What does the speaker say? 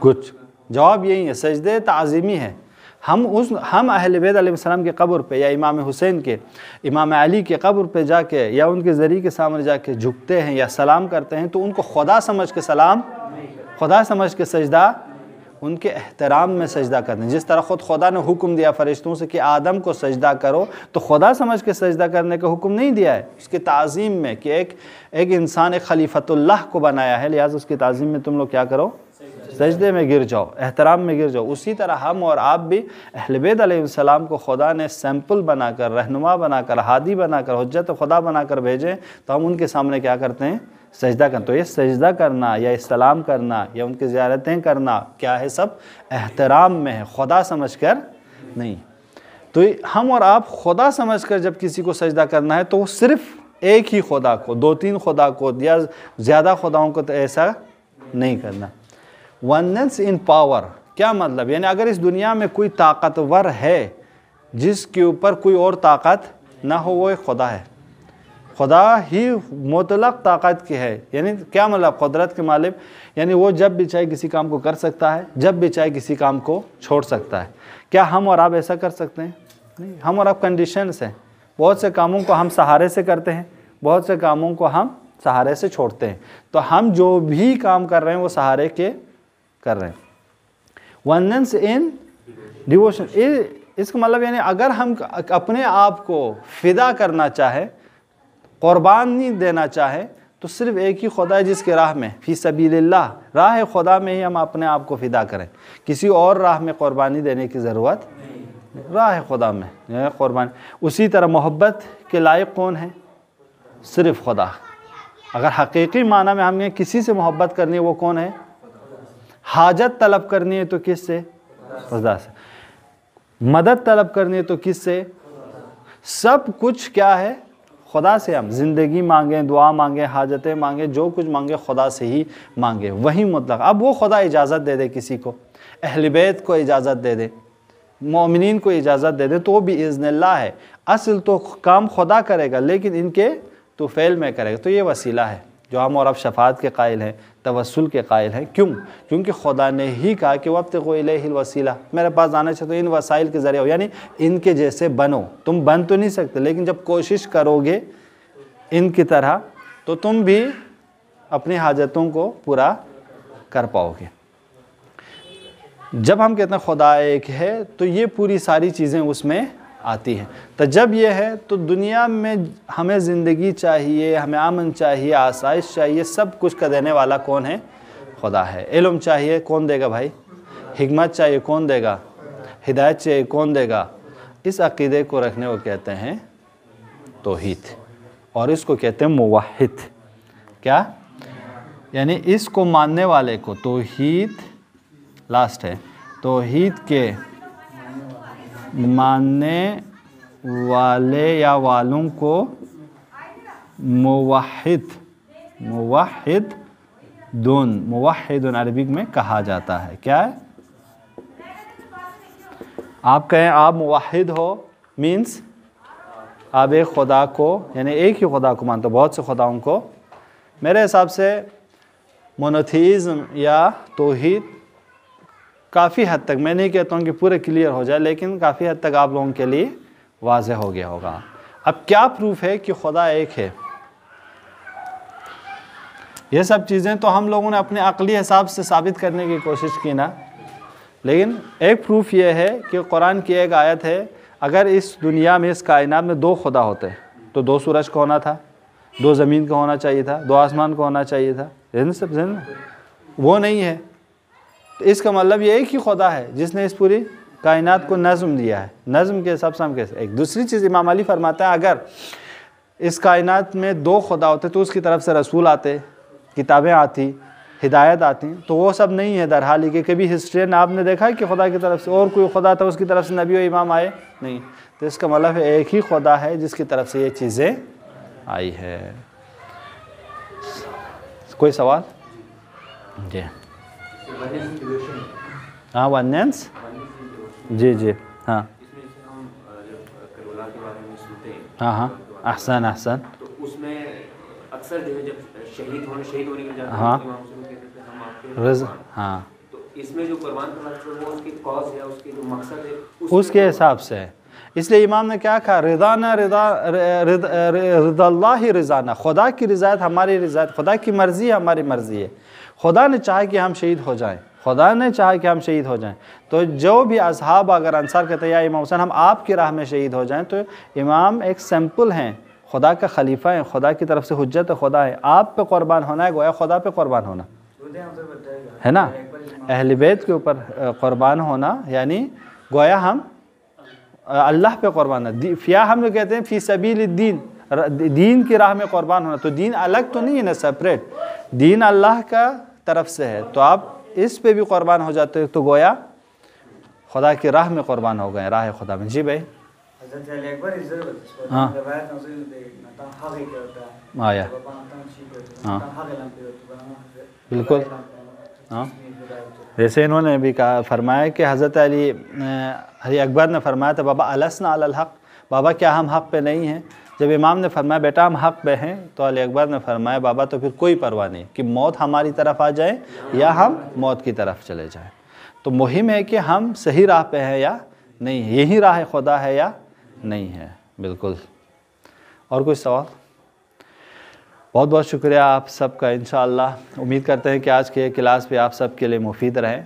کچھ جواب یہی ہے، سجدے تعظیمی ہے۔ ہم اہل بیت علیہ السلام کے قبر پہ یا امام حسین کے، امام علی کے قبر پہ جا کے یا ان کے ذریعے کے سامنے جا کے جھکتے ہیں یا سلام کرتے ہیں تو ان کو خدا سمجھ کے سلام، خدا سمجھ کے سجدہ، ان کے احترام میں سجدہ کرتے ہیں۔ جس طرح خود خدا نے حکم دیا فرشتوں سے کہ آدم کو سجدہ کرو، تو خدا سمجھ کے سجدہ کرنے کا حکم نہیں دیا ہے، اس کی تعظیم میں کہ ایک انسان ایک خلیفۃ اللہ کو بنایا ہے، لہٰذا اس کی تعظیم میں تم لوگ کیا کرو، سجدے میں گر جاؤ، احترام میں گر جاؤ۔ اسی طرح ہم اور آپ بھی اہل بیت علیہ السلام کو خدا نے سیمپل بنا کر، رہنما بنا کر، ہادی بنا کر، حجت خدا بنا کر بھیجیں، تو ہم ان کے سامنے کیا کرتے ہیں، سجدہ کرنا۔ تو یہ سجدہ کرنا یا استلام کرنا یا ان کی زیارتیں کرنا کیا ہے، سب احترام میں ہے، خدا سمجھ کر نہیں۔ تو ہم اور آپ خدا سمجھ کر جب کسی کو سجدہ کرنا ہے تو وہ صرف ایک ہی خدا کو، دو تین خدا کو یا زیادہ خداؤں کو تو ایسا نہیں کرنا۔ وننس ان پاور کیا مطلب، یعنی اگر اس دنیا میں کوئی طاقتور ہے جس کے اوپر کوئی اور طاقت نہ ہو، وہ ایک خدا ہے۔ خدا ہی مطلق طاقت کی ہے، یعنی کیا مطلب، قدرت کے مالک، یعنی وہ جب بھی چاہے کسی کام کو کر سکتا ہے، جب بھی چاہے کسی کام کو چھوڑ سکتا ہے۔ کیا ہم اور آپ ایسا کر سکتے ہیں؟ نہیں، ہم اور آپ کنڈیشنز ہیں۔ بہت سے کاموں کو ہم سہارے سے کرتے ہیں، بہت سے کاموں کو ہم سہارے سے چھوڑتے ہیں۔ تو ہم جو بھی کام کر رہے ہیں وہ سہارے کے کر رہے ہیں۔ وننس ان ڈیووشن، اس کا مطلب یعنی اگر ہم اپنے آپ کو فدا کرنا چاہیں، قربانی دینا چاہیں، تو صرف ایک ہی خدا ہے جس کے راہ میں، فی سبیل اللہ، راہ خدا میں ہی ہم اپنے آپ کو فدا کریں۔ کسی اور راہ میں قربانی دینے کی ضرورت نہیں، راہ خدا میں قربانی۔ اسی طرح محبت کے لائق کون ہے؟ صرف خدا۔ اگر حقیقی معنی میں ہمیں کسی سے محبت کرنی ہے وہ کون ہے؟ حاجت طلب کرنی ہے تو کس سے؟ خدا سے۔ مدد طلب کرنی ہے تو کس سے؟ سب کچھ کیا ہے؟ خدا سے۔ ہم زندگی مانگیں، دعا مانگیں، حاجتیں مانگیں، جو کچھ مانگیں خدا سے ہی مانگیں، وہی مطلق۔ اب وہ خدا اجازت دے دے کسی کو، اہل بیت کو اجازت دے دے، مومنین کو اجازت دے دے، تو وہ بھی اذن اللہ ہے۔ اصل تو کام خدا کرے گا لیکن ان کے تو فعل میں کرے گا، تو یہ وسیلہ ہے جو ہم اور اب شفاعت کے قائل ہیں، توسل کے قائل ہیں۔ کیوں؟ کیونکہ خدا نے ہی کہا کہ وَابْتَغُوا إِلَيْهِ الْوَسِيلَةَ، میرے پاس آنا چاہتے ہو ان وسائل کے ذریعے ہو، یعنی ان کے جیسے بنو۔ تم بن تو نہیں سکتے لیکن جب کوشش کرو گے ان کی طرح تو تم بھی اپنی حاجتوں کو پورا کر پاؤ گے۔ جب ہم کہتے ہیں خدا ایک ہے تو یہ پوری ساری چیزیں اس میں آتی ہیں۔ تو جب یہ ہے تو دنیا میں ہمیں زندگی چاہیے، ہمیں امن چاہیے، آسائش چاہیے، سب کچھ کا دینے والا کون ہے؟ خدا ہے۔ علم چاہیے، کون دے گا بھائی؟ حکمت چاہیے، کون دے گا؟ ہدایت چاہیے، کون دے گا؟ اس عقیدے کو رکھنے کو کہتے ہیں توحید، اور اس کو کہتے ہیں موحد۔ کیا؟ یعنی اس کو ماننے والے کو توحید، لاسٹ ہے، توحید کے ماننے والے یا والوں کو موحد عربک میں کہا جاتا ہے۔ کیا ہے؟ آپ کہیں آپ موحد ہو، مینز آپ ایک خدا کو، یعنی ایک ہی خدا کو مانتے ہو، بہت سے خداؤں کو۔ میرے حساب سے مونوتھیزم یا توحید کافی حد تک، میں نہیں کہتا ہوں کہ پورے کلیئر ہو جائے، لیکن کافی حد تک آپ لوگوں کے لیے واضح ہو گیا ہوگا۔ اب کیا پروف ہے کہ خدا ایک ہے؟ یہ سب چیزیں تو ہم لوگوں نے اپنے عقلی حساب سے ثابت کرنے کی کوشش کی نا، لیکن ایک پروف یہ ہے کہ قرآن کی ایک آیت ہے، اگر اس دنیا میں، اس کائنات میں دو خدا ہوتے تو دو سورج کا ہونا تھا، دو زمین کا ہونا چاہیے تھا، دو آسمان کا ہونا چاہیے تھا، سب وہ نہیں ہے۔ تو اس کا مطلب یہ ایک ہی خدا ہے جس نے اس پوری کائنات کو نظم دیا ہے۔ نظم کے حساب سے ہم کیسے؟ ایک دوسری چیز امام علی فرماتے ہیں، اگر اس کائنات میں دو خدا ہوتے تو اس کی طرف سے رسول آتے، کتابیں آتی، ہدایت آتی، تو وہ سب نہیں ہے۔ در حال کہ کبھی ہسٹری میں آپ نے دیکھا ہے کہ خدا کی طرف سے اور کوئی خدا تھا، اس کی طرف سے نبی و امام آئے؟ نہیں۔ تو اس کا مطلب ایک ہی خدا ہے جس کی طرف سے یہ چیزیں آئی ہے۔ کوئی سوال؟ جی ہاں، وننس، جی جی ہاں ہاں ہاں، احسن تو اس میں اکثر جو ہے جب شہید ہونے کے جاتے ہیں، ہاں، امام سے کہتے ہیں ہم آپ ہاں تو اس میں جو قربان کرنا وہ اس کی کاز ہے، اس کی جو مقصد ہے اس کے حساب سے ہے. اس لیے امام نے کیا کہا رضانا رضا اللہ رضانا، خدا کی رضایت ہماری رضایت، خدا کی مرضی ہماری مرضی ہے. خدا نے چاہا کہ ہم شہید ہو جائیں، خدا نے چاہا کہ ہم شہید ہو جائیں. تو جو بھی اصحاب اگر انصار کہتے ہیں یا امام حسین ہم آپ کی راہ میں شہید ہو جائیں، تو امام ایک سمپل ہیں، خدا کا خلیفہ ہیں، خدا کی طرف سے حجت خدا ہے. آپ پہ قربان ہونا ہے گویا خدا پہ قربان ہونا ہے نا. اہل بیت کے اوپر قربان ہونا یعنی گویا ہم اللہ پہ قربان ہے. ہم جو کہتے ہیں فی سبیل الدین، دین کی راہ میں قربان ہونا، تو دین الگ تو نہیں ہے نا، سپریٹ دین اللہ کا طرف سے ہے. تو آپ اس پہ بھی قربان ہو جاتے ہیں تو گویا خدا کی راہ میں قربان ہو گئے، راہ خدا میں. جی بھائی ہاں آیا ہاں بالکل. ہاں جیسے انہوں نے بھی کہا فرمایا کہ حضرت علی اکبر نے فرمایا تھا بابا السنا علی الحق، بابا کیا ہم حق پہ نہیں ہیں؟ جب امام نے فرمایا بیٹا ہم حق پہ ہیں، تو علی اکبر نے فرمایا بابا تو پھر کوئی پرواہ نہیں کہ موت ہماری طرف آ جائے یا ہم موت کی طرف چلے جائیں. تو مہم ہے کہ ہم صحیح راہ پہ ہیں یا نہیں، یہی راہ خدا ہے یا نہیں ہے. بالکل. اور کوئی سوال؟ بہت بہت شکریہ آپ سب کا. انشاءاللہ امید کرتے ہیں کہ آج کے کلاس بھی آپ سب کے لیے مفید رہے.